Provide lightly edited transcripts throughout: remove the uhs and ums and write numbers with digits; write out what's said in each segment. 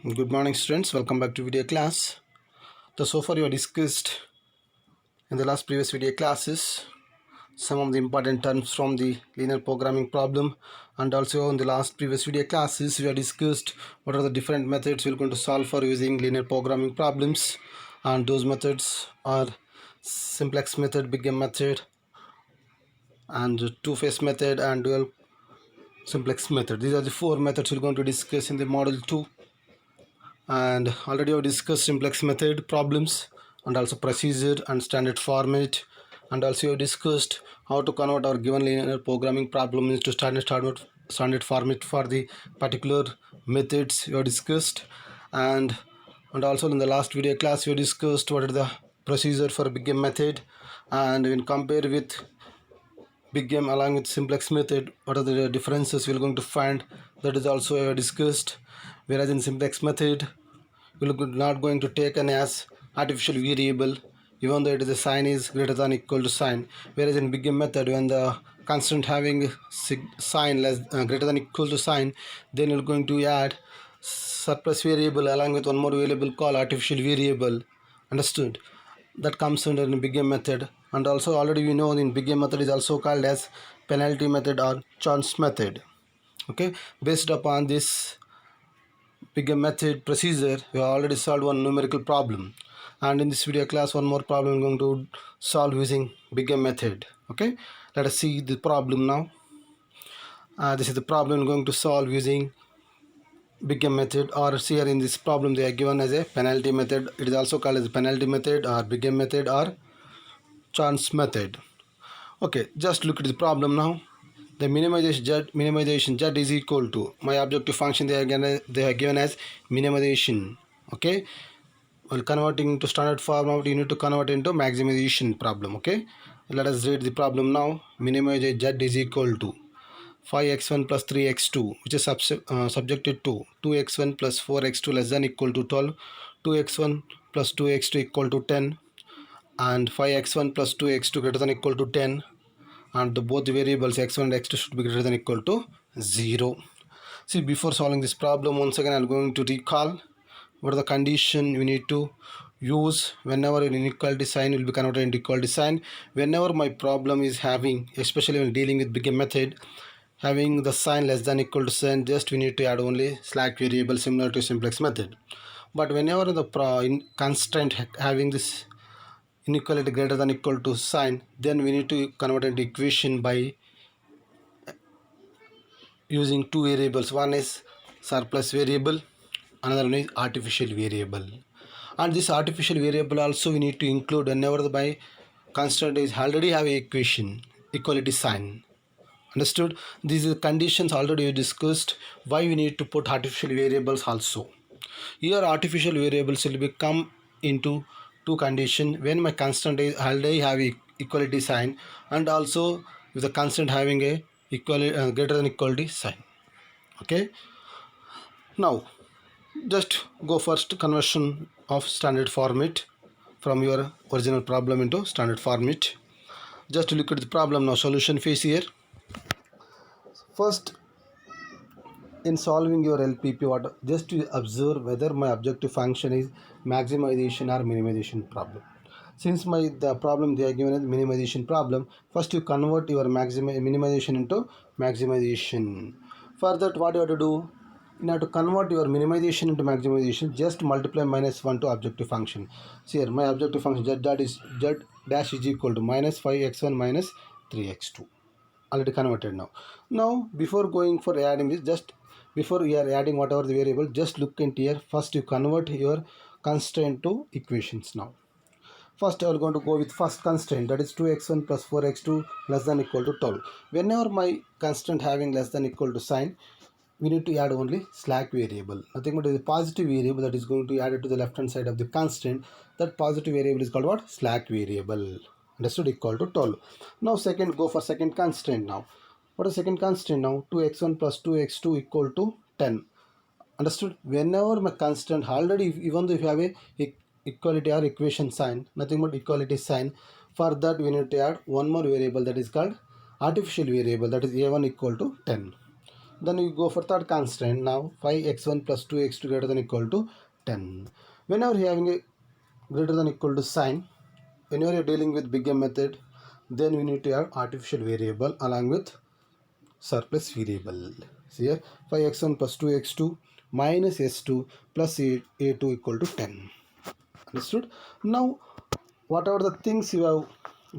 Good morning, students. Welcome back to video class. So far you have discussed in the last previous video classes some of the important terms from the linear programming problem, and also in the last previous video classes we have discussed what are the different methods we're going to solve for using linear programming problems, and those methods are simplex method, big M method, and two-phase method and dual simplex method. These are the four methods we're going to discuss in the model 2. And already I've discussed simplex method problems and also procedure and standard format, and also I've discussed how to convert our given linear programming problem into standard format for the particular methods we have discussed. And also in the last video class we discussed what are the procedure for big M method, and when compare with big M along with simplex method, what are the differences we're going to find, that is also discussed. Whereas in simplex method we're not going to take an as artificial variable even though it is a sign is greater than equal to sign, whereas in big M method when the constant having sign less greater than equal to sign, then you're going to add surplus variable along with one more variable called artificial variable. Understood? That comes under the big M method. And also already we know in big M method is also called as penalty method or chance method. Okay, based upon this big M method procedure we have already solved one numerical problem, and in this video class one more problem I'm going to solve using big M method. Okay, let us see the problem now. This is the problem I'm going to solve using big M method, or here in this problem they are given as a penalty method. It is also called as penalty method or big M method or chance method. Okay, just look at the problem now. The minimization z is equal to my objective function they are given as minimization. Okay, well, converting to standard format you need to convert into maximization problem. Okay, let us read the problem now. Minimize z is equal to 5x1 plus 3x2, which is subjected to 2x1 plus 4x2 less than equal to 12, 2x1 plus 2x2 equal to 10, and 5x1 plus 2x2 greater than equal to 10, and both the variables x1 and x2 should be greater than equal to 0. See, before solving this problem, once again I'm going to recall what are the condition we need to use whenever an inequality sign will be converted into equality sign. Whenever my problem is having, especially when dealing with big M method, having the sign less than equal to sign, just we need to add only slack variable similar to simplex method. But whenever the constraint having this inequality greater than equal to sign, then we need to convert into equation by using two variables. One is surplus variable, another one is artificial variable. And this artificial variable also we need to include whenever the by constant is already have a equation equality sign. Understood? These are conditions already discussed why we need to put artificial variables also. Here artificial variables will become into two conditions: when my constant is already have equality sign, and also if the constant having a greater than equality sign. Okay, now just go first conversion of standard format from your original problem into standard format. Just look at the problem now. Solution phase here. First, in solving your LPP, just to observe whether my objective function is maximization or minimization problem. Since the problem they are given as minimization problem, first you convert your minimization into maximization. For that, what you have to do? You have to convert your minimization into maximization. Just multiply -1 to objective function. So here my objective function z dash is equal to minus 5x1 minus 3x2. Already converted now. Now before going for adding this, just before you are adding whatever the variable, just look into here. First you convert your constraint to equations now. First I am going to go with first constraint, that is 2x1 plus 4x2 less than equal to 12. Whenever my constraint having less than equal to sign, we need to add only slack variable. Nothing but a positive variable that is going to be added to the left hand side of the constraint. That positive variable is called what? Slack variable. Understood? Equal to 12. Now second, go for second constraint now. What is second constraint now? 2x1 plus 2x2 equal to 10. Understood? Whenever my constant already, even though if you have a equality or equation sign, nothing but equality sign, for that we need to add one more variable that is called artificial variable, that is a1 equal to 10. Then you go for third constraint. Now 5x1 plus 2x2 greater than equal to 10. Whenever you are having a greater than equal to sign, whenever you are dealing with big M method, then we need to have artificial variable along with surplus variable. So here 5x1 plus 2x2 minus s2 plus a2 equal to 10. Understood? Now whatever the things you have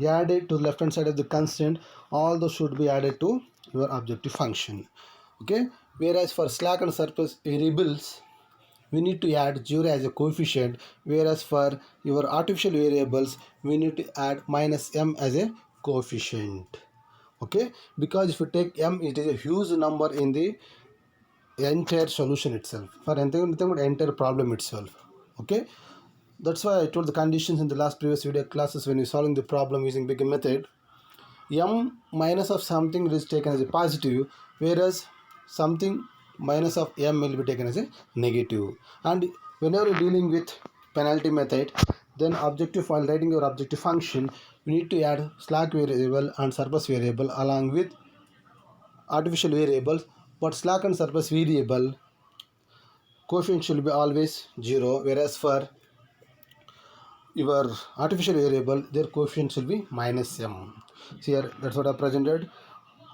added to the left hand side of the constant, all those should be added to your objective function. Okay, whereas for slack and surplus variables we need to add 0 as a coefficient, whereas for your artificial variables we need to add minus m as a coefficient. Okay, because if you take m, it is a huge number in the entire solution itself, for entire problem itself. Okay, that's why I told the conditions in the last previous video classes. When you're solving the problem using big M method, m minus of something is taken as a positive, whereas something minus of m will be taken as a negative. And whenever you're dealing with penalty method, then objective, while writing your objective function, you need to add slack variable and surplus variable along with artificial variables. But slack and surplus variable coefficient should be always 0, whereas for your artificial variable, their coefficient will be minus m. So here that's what I presented,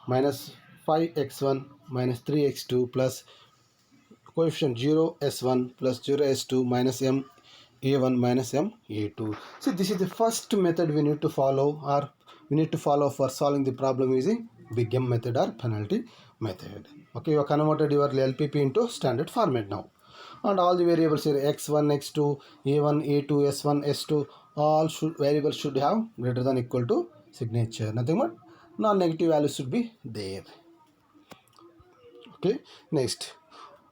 minus 5x1 minus 3x2 plus coefficient 0 s1 plus 0 s2 minus m a1 minus m a2. So this is the first method we need to follow, or we need to follow for solving the problem using big M method or penalty method. Okay, you have converted your LPP into standard format now. And all the variables here, x1, x2, a1, a2, s1, s2, all variables should have greater than equal to signature. Nothing but non-negative values should be there. Okay, next,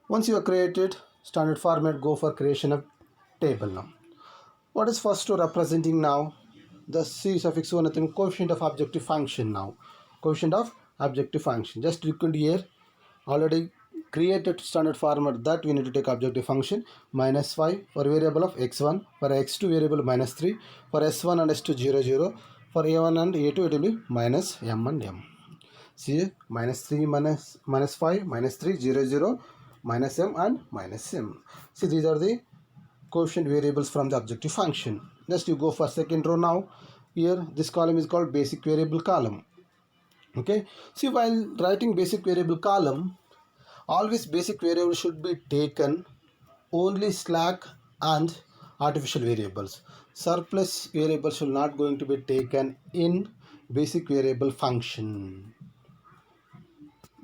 once you have created standard format, go for creation of table now. What is first to representing now? The c suffix 1, nothing, coefficient of objective function now. Coefficient of objective function. Just recall here, already created standard format that we need to take objective function minus 5 for variable of x1, for x2 variable minus 3, for s1 and s2 0 0, for a1 and a2 it will be minus m and m. See, minus 3 minus 5 minus 3 0 0 minus m and minus m. See, these are the coefficient variables from the objective function. Next you go for second row now. Here this column is called basic variable column. Okay, see, while writing basic variable column, always basic variable should be taken only slack and artificial variables. Surplus variables should not going to be taken in basic variable function.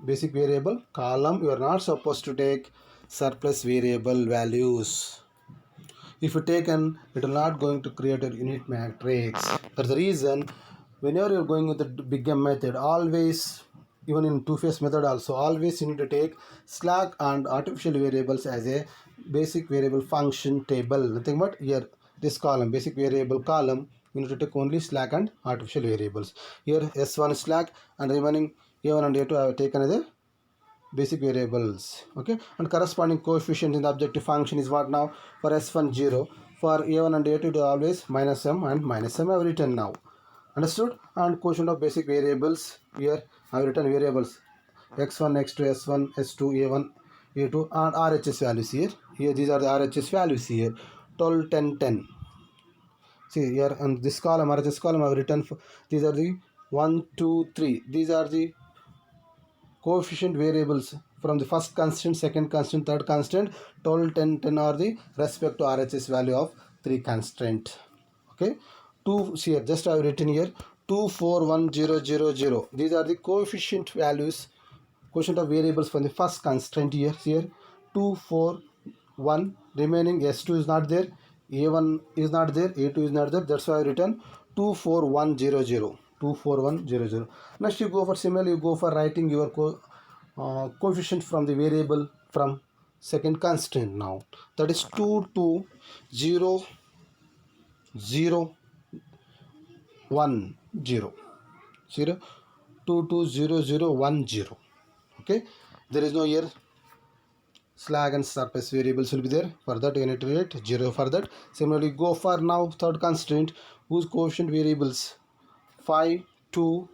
Basic variable column, you are not supposed to take surplus variable values. If you taken, it will not going to create a unit matrix. That's the reason whenever you are going with the big M method, always, even in two-phase method also, always you need to take slack and artificial variables as a basic variable function table. Nothing but here this column, basic variable column, you need to take only slack and artificial variables. Here S1 slack and remaining A1 and A2 I have taken as a basic variables. Okay, and corresponding coefficient in the objective function is what now? For s1 0, for a1 and a2 it is always minus m and minus m I have written now. Understood? And quotient of basic variables, here I have written variables x1, x2, s1, s2, a1, a2 and RHS values here. Here these are the RHS values here, 12, 10, 10. See here on this column, RHS column I have written these are the 1, 2, 3. These are the coefficient variables from the first constant, second constant, third constant. 12, 10, 10 are the respect to RHS value of 3 constant. Okay, 2 here, just I have written here 2, 4, 1, 0, 0, 0. These are the coefficient values, coefficient of variables from the first constant here. Here 2, 4, 1, remaining S2 is not there, A1 is not there, A2 is not there. That's why I written 2, 4, 1, 0, 0. 2, 4, 1, 0, 0. Next you go for similarly, you go for writing your coefficient from the variable from second constant now. That is 2, 2, 0, 0, 1, 0. 0, 2, 2, 0, 0, 1, 0. Okay, there is no here slack and surplus variables will be there. For that you need to write 0 for that. Similarly go for now third constraint whose coefficient variables 5, 2,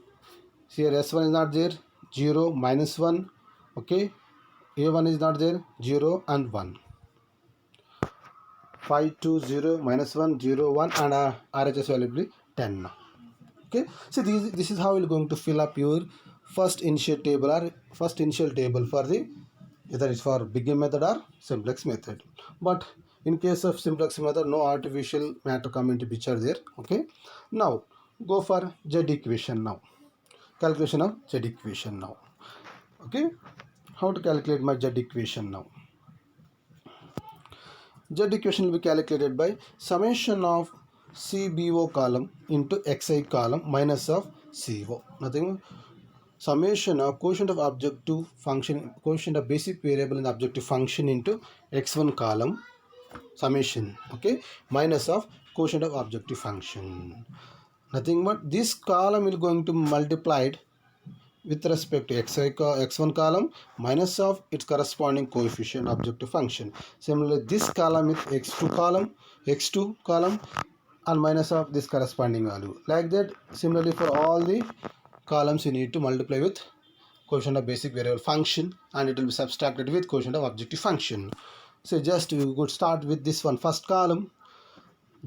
here s1 is not there, 0, minus 1, Okay, a1 is not there, 0 and 1. 5 2 0 minus 1 0 1 and RHS value will be 10 now. Okay, so this is how you're going to fill up your first initial table or first initial table for the either it's for Big method or simplex method. But in case of simplex method, no artificial matter come into picture there. Okay, now go for Z equation now. Calculation of Z equation now. Okay, how to calculate my Z equation now? Z equation will be calculated by summation of CBO column into XI column minus of CO. Nothing. Summation of quotient of objective function, quotient of basic variable in the objective function into x1 column, summation, okay, minus of quotient of objective function. Nothing but this column is going to multiplied with respect to x1 column minus of its corresponding coefficient objective function. Similarly, this column is x2 column and minus of this corresponding value. Like that, similarly for all the columns you need to multiply with quotient of basic variable function and it will be subtracted with quotient of objective function. So just you could start with this one. First column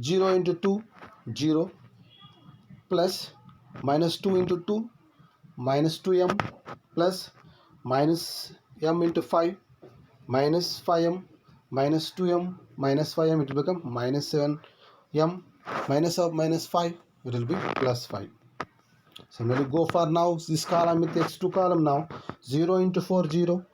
0 into 2 0 plus minus 2 into 2 minus 2m plus minus m into 5 minus 5m minus 2m minus 5m, it will become minus 7m minus of minus 5, it will be plus 5. Similarly, go for now this column with x2 column now 0 into 4 0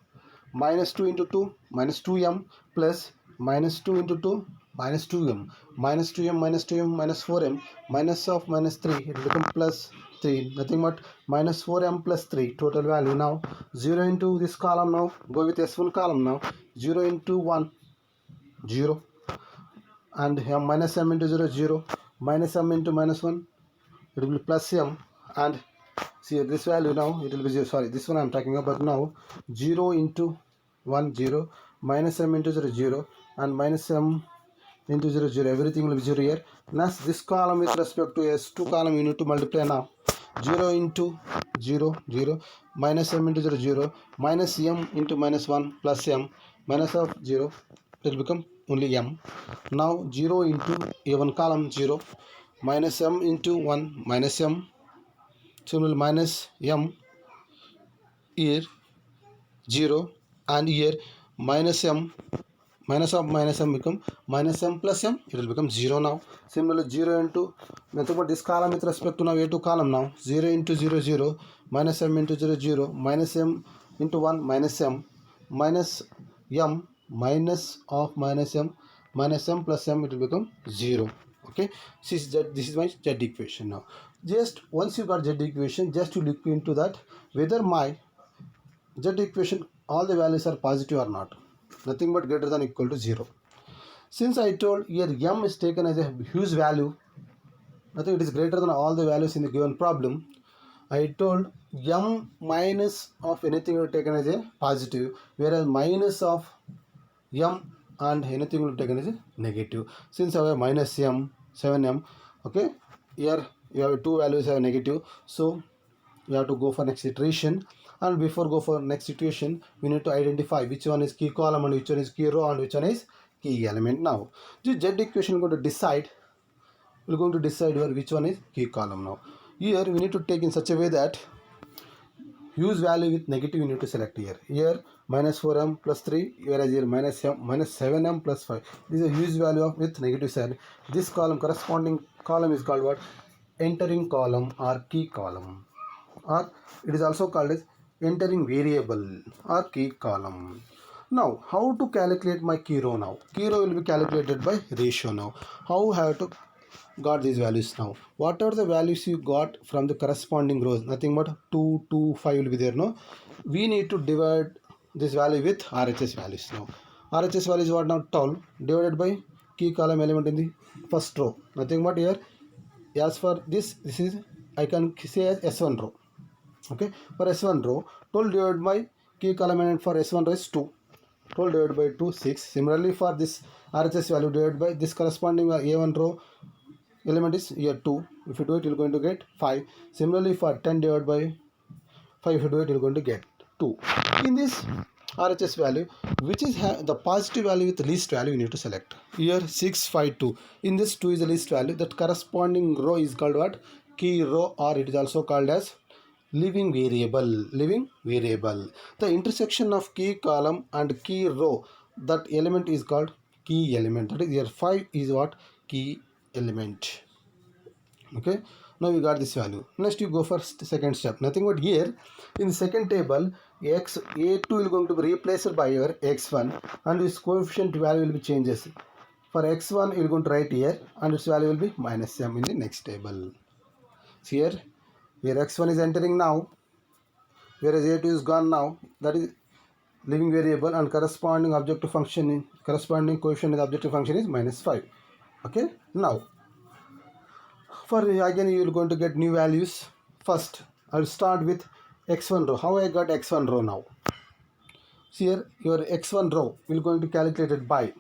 minus 2 into 2 minus 2m plus minus 2 into 2 minus 2m minus 2m minus 2m minus 4m minus of minus 3, it will become plus 3, nothing but minus 4m plus 3 total value. Now 0 into this column, now go with s1 column now 0 into 1 0 and m minus m into 0 0 minus m into minus 1, it will be plus m and see this value now it will be 0, sorry this one I am talking about now 0 into 1 0 minus m into 0 0 and minus m into 0 0, everything will be 0 here. Next this column with respect to s2 column you need to multiply now 0 into 0 0 minus m into 0 0 minus m into minus 1 plus m minus of 0, it will become only m. Now 0 into a1 column 0 minus m into 1 minus m, similarly minus m here 0 and here minus m minus of minus m become minus m plus m, it will become 0 now. Similarly 0 into nothing but this column with respect to now a2 column now 0 into 0 0 minus m into 0 0 minus m into 1 minus m minus m minus of minus m plus m, it will become 0. Okay, this is my Z equation. Now just once you got Z equation, just to look into that whether my Z equation all the values are positive or not, nothing but greater than equal to 0. Since I told here m is taken as a huge value, nothing, it is greater than all the values in the given problem, I told m minus of anything will be taken as a positive, whereas minus of m and anything will be taken as a negative. Since I have minus m 7m, okay, here you have two values have negative, so you have to go for next iteration. And before go for next iteration, we need to identify which one is key column and which one is key row and which one is key element. Now the Z equation we're going to decide, we're going to decide here which one is key column. Now here we need to take in such a way that huge value with negative you need to select here. Here minus 4m plus 3, whereas here minus 7m plus 5. This is a huge value of with negative sign. This column, corresponding column is called what? Entering column or key column, or it is also called as entering variable or key column. Now how to calculate my key row? Now key row will be calculated by ratio. Now how have to got these values? Now what are the values you got from the corresponding rows? Nothing but 2 2 5 will be there. No, we need to divide this value with RHS values. Now RHS value is what? Now 12 divided by key column element in the first row, nothing but here as for this is I can say as S1 row. Okay, for S1 row 12 divided by key column element for S1 row is 2, 12 divided by 2 6. Similarly for this RHS value divided by this corresponding A1 row element is here 2. If you do it, you're going to get 5. Similarly for 10 divided by 5, if you do it, you're going to get 2. In this RHS value, which is the positive value with the least value, you need to select. Here 6, 5, 2. In this 2 is the least value. That corresponding row is called what? Key row, or it is also called as living variable. Living variable. The intersection of key column and key row, that element is called key element. That is here 5 is what? Key element. Okay, now we got this value. Next you go for second step. Nothing but here in the second table, x a2 is going to be replaced by your x1, and its coefficient value will be changes. For x1 you are going to write here, and its value will be minus m in the next table. So here where x1 is entering now, whereas a2 is gone now, that is living variable, and corresponding objective function, corresponding coefficient of the objective function is minus 5. Okay, now for again you are going to get new values. First I will start with x1 row. How I got x1 row now? See here, your x1 row will going to calculate it by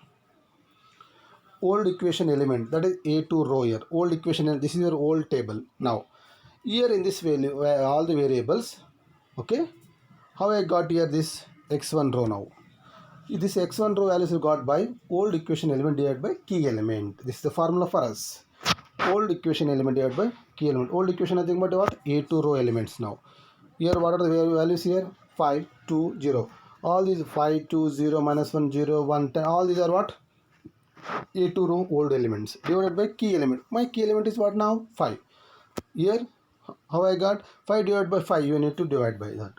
old equation element, that is a2 row here. Old equation, this is your old table. Now here in this value all the variables. Okay, how I got here this x1 row now? This x1 row values is got by old equation element divided by key element. This is the formula for us. Old equation element divided by key element. Old equation nothing but what? A2 row elements. Now here what are the values here? 5, 2, 0. All these 5, 2, 0, minus 1, 0, 1, 10. All these are what? A2 row old elements divided by key element. My key element is what now? 5. Here how I got 5 divided by 5? You need to divide by that.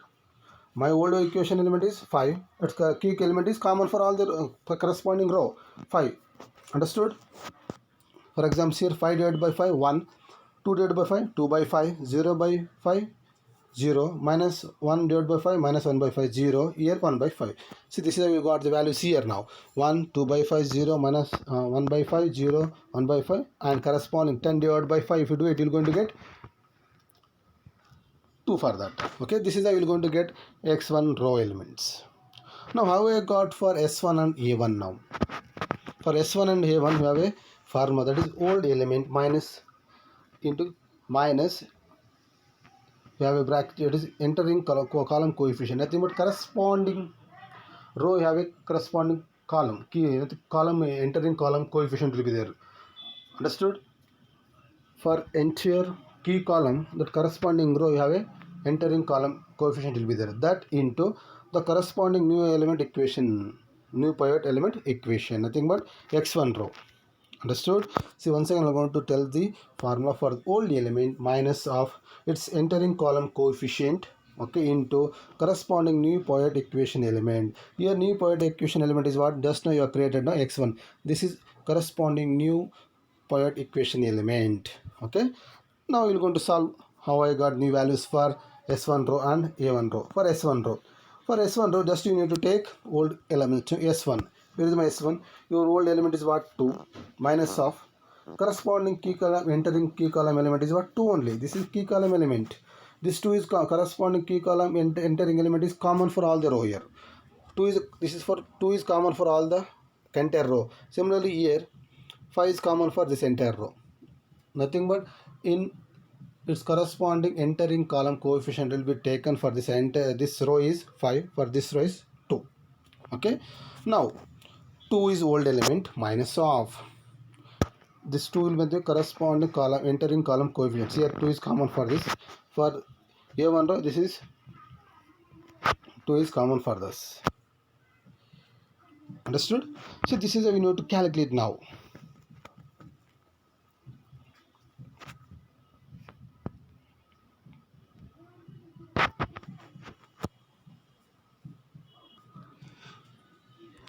My old equation element is 5. Its key element is common for all the corresponding row, 5. Understood? For example, here 5 divided by 5, 1. 2 divided by 5, 2 by 5. 0 by 5, 0. Minus 1 divided by 5, minus 1 by 5, 0. Here 1 by 5. See, this is how you got the values here now. 1, 2 by 5, 0, minus 1 by 5, 0, 1 by 5. And corresponding 10 divided by 5, if you do it, you are going to get 2 for that. Okay, this is how you are going to get x1 row elements. Now how I got for s1 and a1 now? For s1 and a1 we have a formula, that is old element minus into minus, we have a bracket, it is entering column coefficient. Nothing but corresponding row you have a corresponding column, column entering column coefficient will be there. Understood? For entire key column, that corresponding row you have a entering column coefficient will be there. That into the corresponding new element equation, new pivot element equation, nothing but x1 row. Understood? See, once again I'm going to tell the formula for the old element minus of its entering column coefficient, okay, into corresponding new pivot equation element. Here new pivot equation element is what? Just now you have created now x1. This is corresponding new pivot equation element. Okay, now we're going to solve how I got new values for s1 row and a1 row. For s1 row, just you need to take old element s1. Where is my s1? Your old element is what? 2, minus of corresponding key column entering key column element is what? 2 only. This is key column element. This 2 is corresponding key column entering element is common for all the row here. 2 is common for all the entire row. Similarly here 5 is common for this entire row. Nothing but in its corresponding entering column coefficient will be taken for this this row is 5, for this row is 2. Okay, now 2 is old element minus of this 2 will be the corresponding column entering column coefficient. Here 2 is common for this. For a1 row, this is 2 is common for this. Understood? So this is how we need to calculate now.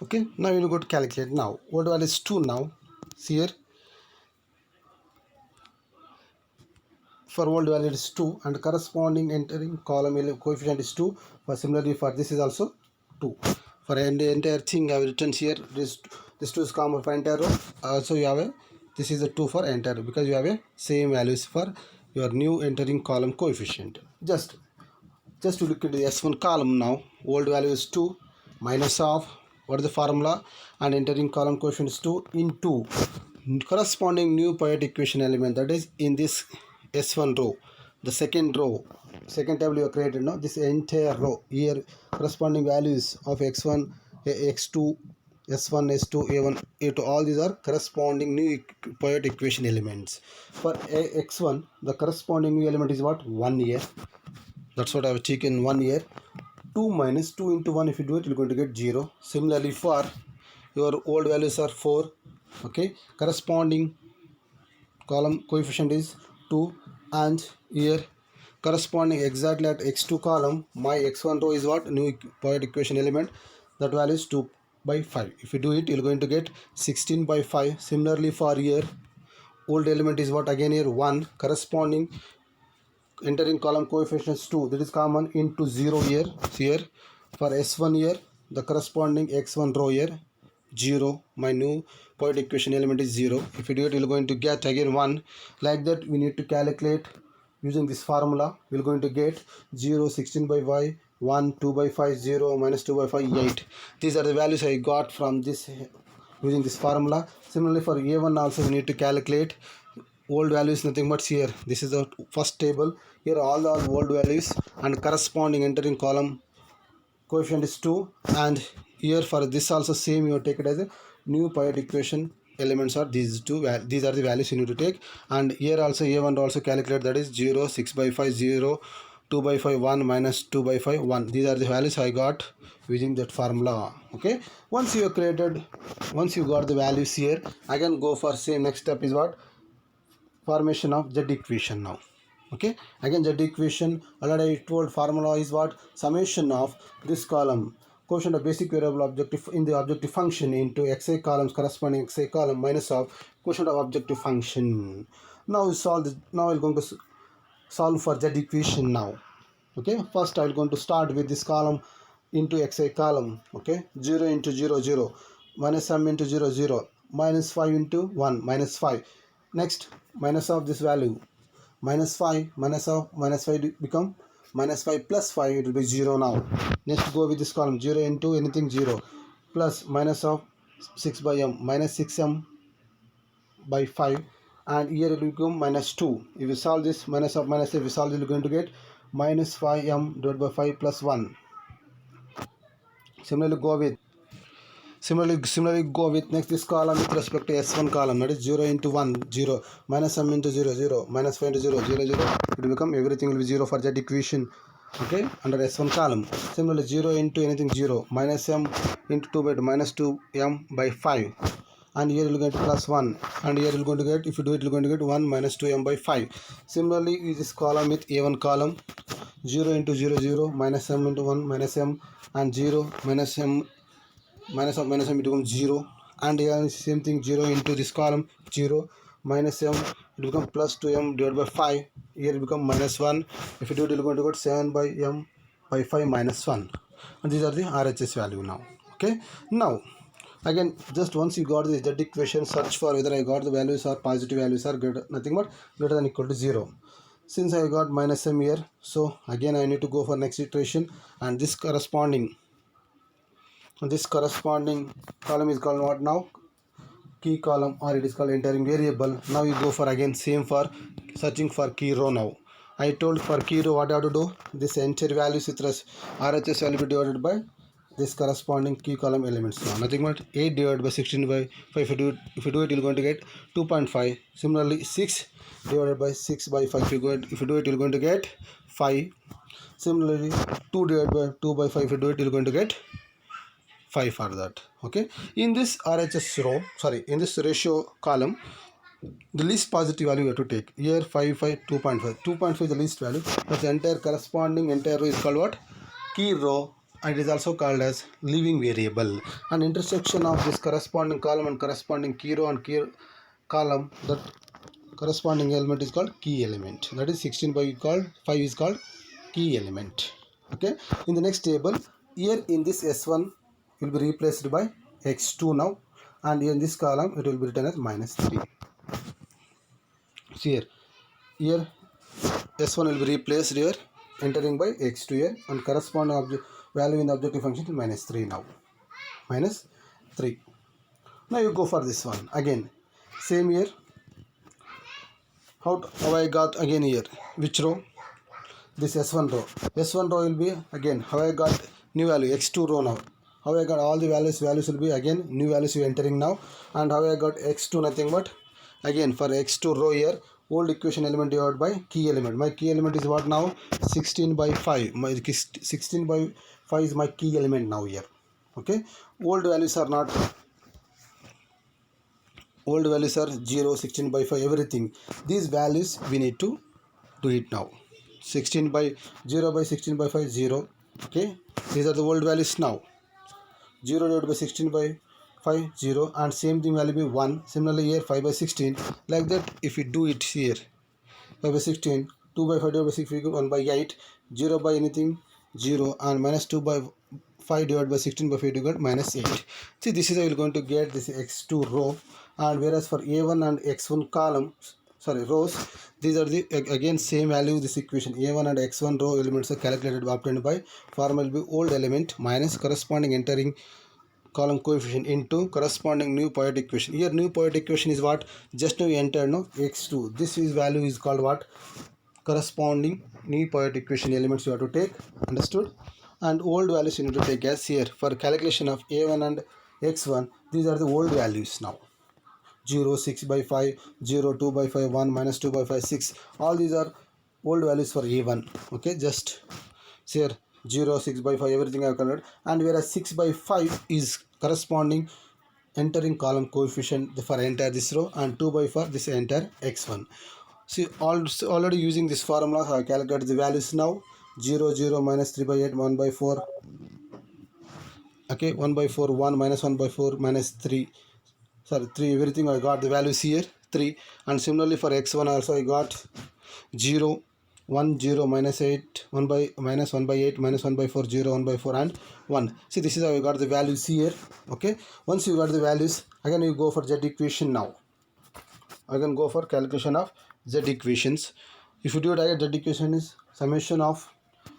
Okay, now we will go to calculate now. What value is 2 now? See here. For old value is 2 and corresponding entering column coefficient is 2. For similarly for this is also 2. For the entire thing I have written here, this 2 is common for entire row. Also you have a, this is a 2 for entire row, because you have a same values for your new entering column coefficient. Just to look into the S1 column now. Old value is 2 minus of what is the formula, and entering column coefficient is 2 into corresponding new pivot equation element, that is in this S1 row. the second row, second table you have created now, this entire row here corresponding values of x1, x2, s1, s2, a1, a2, all these are corresponding new Poyet equation elements. For x1 the corresponding new element is what? 1 here. That's what I have taken 1 here. 2 minus 2 into 1, if you do it you're going to get 0. Similarly for your old values are 4. Okay, corresponding column coefficient is 2, and here corresponding exactly at x2 column my x1 row is what? New Poyet equation element, that value is 2 by 5. If you do it you're going to get 16 by 5. Similarly for here old element is what? Again here 1, corresponding entering column coefficients 2, that is common, into 0 here. For s1 here the corresponding x1 row here 0, my new Poyet equation element is 0. If you do it you're going to get again 1. Like that we need to calculate using this formula. We're going to get 0, 16 by y, 1, 2 by 5, 0, minus 2 by 5, 8. These are the values I got from this using this formula. Similarly for a1 also we need to calculate. Old value is nothing but here, this is the first table. Here all the old values and corresponding entering column coefficient is 2, and here for this also same, you take it as a new Poyet equation elements are these two. These are the values you need to take, and here also a1 also calculate, that is 0, 6 by 5, 0, 2 by 5, 1, minus 2 by 5, 1. These are the values I got using that formula. Okay, once you have created, once you got the values here, again go for same. Next step is what? Formation of Z equation now. Okay, again Z equation, already I told formula is what? Summation of this column quotient of basic variable objective in the objective function into xi columns corresponding xi column minus of quotient of objective function. Now we solve this. Now I'm going to solve for Z equation now. Okay, first I'm going to start with this column into xi column. Okay, 0 into 0, 0, minus m into 0, 0, minus 5 into 1, minus 5. Next, minus of this value, minus 5, minus of minus 5 become minus 5 plus 5, it will be 0 now. Next go with this column, 0 into anything 0, plus minus of 6 by m, minus 6m by 5, and here it will become minus 2. If you solve this minus of minus, if you solve it, you're going to get minus 5m divided by 5 plus 1. Similarly go with next this column with respect to s1 column, that is 0 into 1, 0, minus m into 0, 0, minus 5 into 0, 0, 0. It will become, everything will be 0 for that equation. Okay, under s1 column. Similarly 0 into anything 0, minus m into 2 by 2, minus 2m by 5, and here you will get plus 1, and here you are going to get, if you do it you are going to get 1 minus 2m by 5. Similarly with this column with a1 column, 0 into 0, 0, minus m into 1, minus m, and 0, minus m, minus of minus m, it becomes 0, and here same thing, 0 into this column, 0, minus m, it becomes plus 2m divided by 5, here it becomes minus 1. If you do it you're going to get 7 by m by 5 minus 1, and these are the RHS value now. Okay, now again just once you got the Z equation, search for whether I got the values or positive values are greater, nothing but greater than equal to 0. Since I got minus m here, so again I need to go for next iteration, and this corresponding column is called what now? Key column, or it is called entering variable. Now you go for again same for searching for key row. Now I told for key row what I have to do, this entire values with RHS value be divided by this corresponding key column elements. Now nothing but 8 divided by 16 by 5. If you do it you're going to get 2.5. Similarly 6 divided by 6 by 5, if you do it you're going to get 5. Similarly 2 divided by 2 by 5, if you do it you're going to get 5 for that. Okay, in this RHS row, in this ratio column, the least positive value you have to take. Here 5, 5, 2.5. 2.5 is the least value. But the entire corresponding entire row is called what? Key row, and it is also called as leaving variable. And intersection of this corresponding column and corresponding key row and key column, that corresponding element is called key element. That is 16 by 5 is called key element. Okay, in the next table, here in this S1 will be replaced by x2 now, and in this column it will be written as minus 3. See here s1 will be replaced here, entering by x2 here, and corresponding value in the objective function is minus 3 now, minus 3. Now you go for this one again, same here. How I got again here, which row? this S1 row. S1 row will be again how I got new value x2 row now. How I got all the values will be again new values you entering now. And how I got x2 nothing but again for x2 row here old equation element divided by key element. My key element is what now? 16 by 5. My 16 by 5 is my key element now here. Okay, old values are not, old values are 0, 16 by 5, everything. These values we need to do it now. 16 by 0 by 16 by 5 0. Okay, these are the old values now. 0 divided by 16 by 5 0, and same thing value be 1. Similarly here 5 by 16, like that if we do it here 5 by 16, 2 by 5 divided by 6 we get 1 by 8, 0 by anything 0, and minus 2 by 5 divided by 16 by 5 you get minus 8. See, this is how you're going to get this x2 row. And whereas for a1 and x1 columns, sorry, rows, these are the again same value. This equation a1 and x1 row elements are calculated obtained by formula will be old element minus corresponding entering column coefficient into corresponding new Poisson equation. Here new Poisson equation is what? Just now we entered no x2. This is value is called what? Corresponding new Poisson equation elements you have to take. Understood? And old values you need to take as here for calculation of a1 and x1. These are the old values now. 0, 6 by 5, 0, 2 by 5, 1, minus 2 by 5, 6. All these are old values for a1. Okay, just here 0, 6 by 5, everything I have colored. And whereas 6 by 5 is corresponding entering column coefficient for entire this row, and 2 by 4 this entire x1. See, already using this formula I calculated the values now. 0, 0, minus 3 by 8, 1 by 4. Okay, 1 by 4, 1, minus 1 by 4, minus 3. Sorry, 3, everything I got the values here 3. And similarly for x1 also I got 0, 1, 0, minus 8, 1 by minus 1 by 8, minus 1 by 4, 0, 1 by 4, and 1. See, this is how I got the values here. Okay, once you got the values, again you go for Z equation now. Again go for calculation of Z equations. If you do it again, Z equation is summation of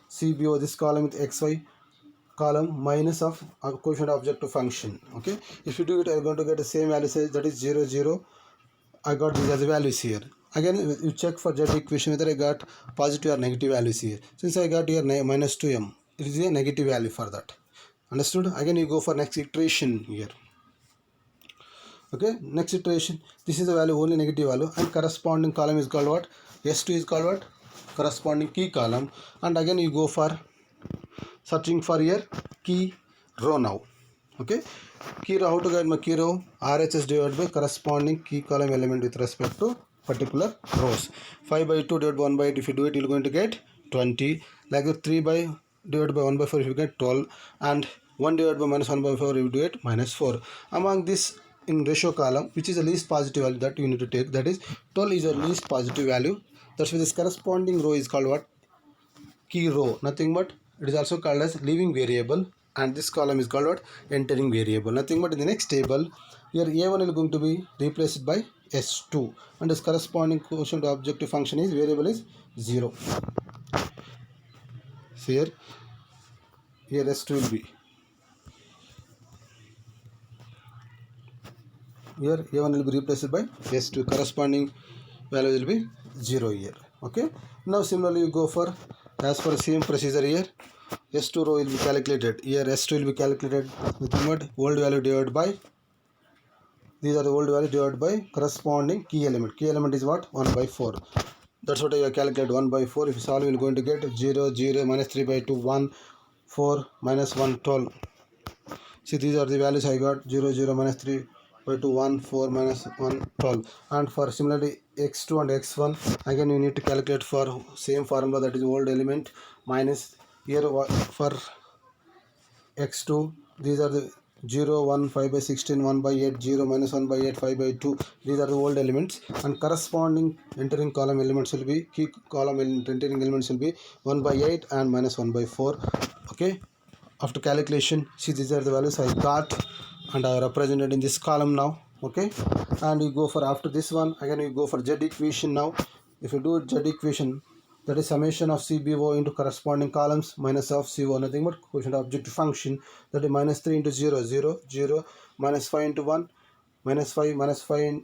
CBO, this column with xy column minus of coefficient of objective function. Okay, if you do it, I'm going to get the same value, say that is 0, 0. I got these as values here. Again you check for Z equation whether I got positive or negative values here. Since I got here minus 2m, it is a negative value for that. Understood? Again you go for next iteration here. Okay, next iteration, this is the value, only negative value, and corresponding column is called what? S2 is called what? Corresponding key column. And again you go for searching for your key row now. Okay, key row, how to get my key row? RHS divided by corresponding key column element with respect to particular rows. 5 by 2 divided by 1 by 8, if you do it, you're going to get 20. Like 3 by divided by 1 by 4, if you get 12. And 1 divided by minus 1 by 4, if you do it, minus 4. Among this in ratio column, which is the least positive value that you need to take, that is 12 is the least positive value. That's why this corresponding row is called what? Key row. Nothing but it is also called as leaving variable, and this column is called what? Entering variable. Nothing but in the next table here a1 is going to be replaced by s2, and this corresponding quotient of objective function is variable is 0. So here s2 will be, here a1 will be replaced by s2, corresponding value will be 0 here. Okay, now similarly you go for, as for the same procedure here, s2 row will be calculated. Here s2 will be calculated with what? Old value divided by, these are the old value divided by corresponding key element. Key element is what? 1 by 4. That's what I have calculated, 1 by 4. If you solve, you are going to get 0, 0, minus 3 by 2, 1, 4, minus 1, 12. See, these are the values I got, 0, 0, minus 3 by 2, 1, 4, minus 1, 12. And for similarly x2 and x1, again you need to calculate for same formula, that is old element minus, here for x2, these are the 0, 1, 5 by 16, 1 by 8, 0, minus 1 by 8, 5 by 2. These are the old elements, and corresponding entering column elements will be, key column entering elements will be 1 by 8 and minus 1 by 4. Okay, after calculation, see, these are the values I got and I represented in this column now. Okay, and you go for, after this one, again you go for Z equation now. If you do Z equation, that is summation of CBO into corresponding columns minus of CO, nothing but quotient of objective function, that is minus 3 into 0, 0, 0, minus 5 into 1, minus 5, minus 5,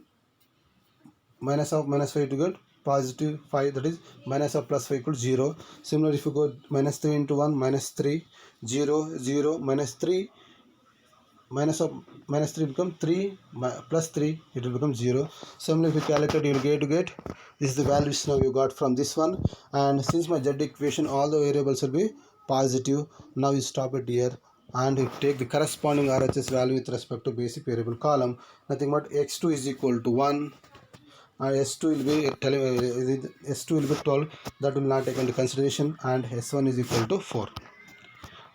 minus of minus 5 to get positive 5, that is minus or plus 5 equals 0. Similarly, if you go minus 3 into 1, minus 3, 0, 0, minus 3, minus 3 become 3, plus 3, it will become 0. Similarly, if you calculate, you will get this is the values now you got from this one. And since my z equation, all the variables will be positive, now you stop it here and you take the corresponding RHS value with respect to basic variable column. Nothing but x2 is equal to 1. S2 will be S2 will be 12, that will not take into consideration, and S1 is equal to 4.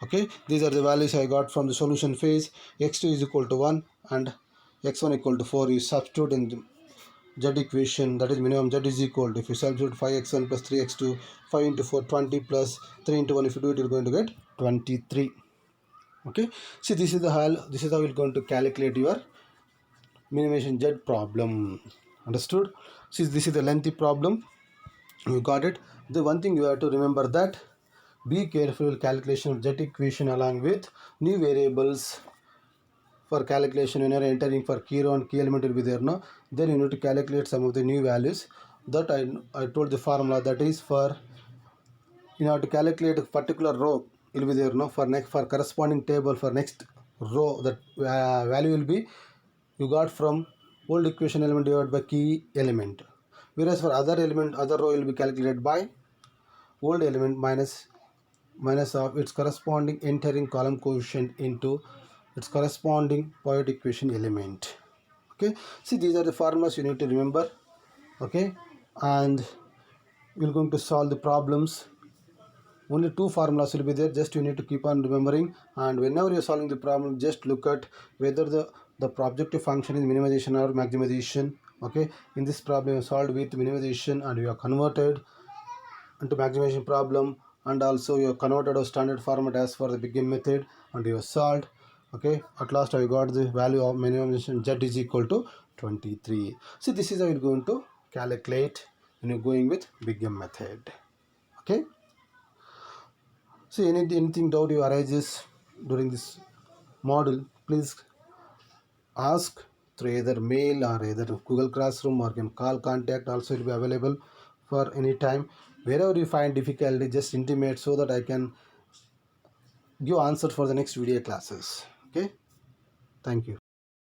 Okay, these are the values I got from the solution phase. X2 is equal to 1 and X1 equal to 4. You substitute in the Z equation, that is minimum Z is equal to, if you substitute 5x1 plus 3x2, 5 into 4, 20 plus 3 into 1, if you do it, you're going to get 23. Okay, see, this is how you're going to calculate your minimization Z problem. Understood? See, this is the lengthy problem. You got it. The one thing you have to remember, that be careful calculation of Z equation along with new variables for calculation. When you are entering for key row and key element will be there, no, then you need to calculate some of the new values. That I told the formula, that is for you have to calculate a particular row will be there, no, for corresponding table for next row, that value will be you got from old equation element divided by key element, whereas for other row will be calculated by old element minus of its corresponding entering column coefficient into its corresponding pivot equation element. Okay, see, these are the formulas you need to remember. Okay, and we're going to solve the problems. Only two formulas will be there, just you need to keep on remembering, and whenever you're solving the problem, just look at whether the objective function is minimization or maximization. Okay, in this problem you solved with minimization and you are converted into maximization problem, and also you have converted a standard format as for the big M method, and you have solved. Okay, at last I got the value of minimization Z is equal to 23. See, this is how you're going to calculate when you're going with big M method. Okay, see, anything doubt you arises during this module, please ask through either mail or either Google Classroom, or can call contact also will be available for any time. Wherever you find difficulty, just intimate so that I can give answer for the next video classes. Okay, thank you.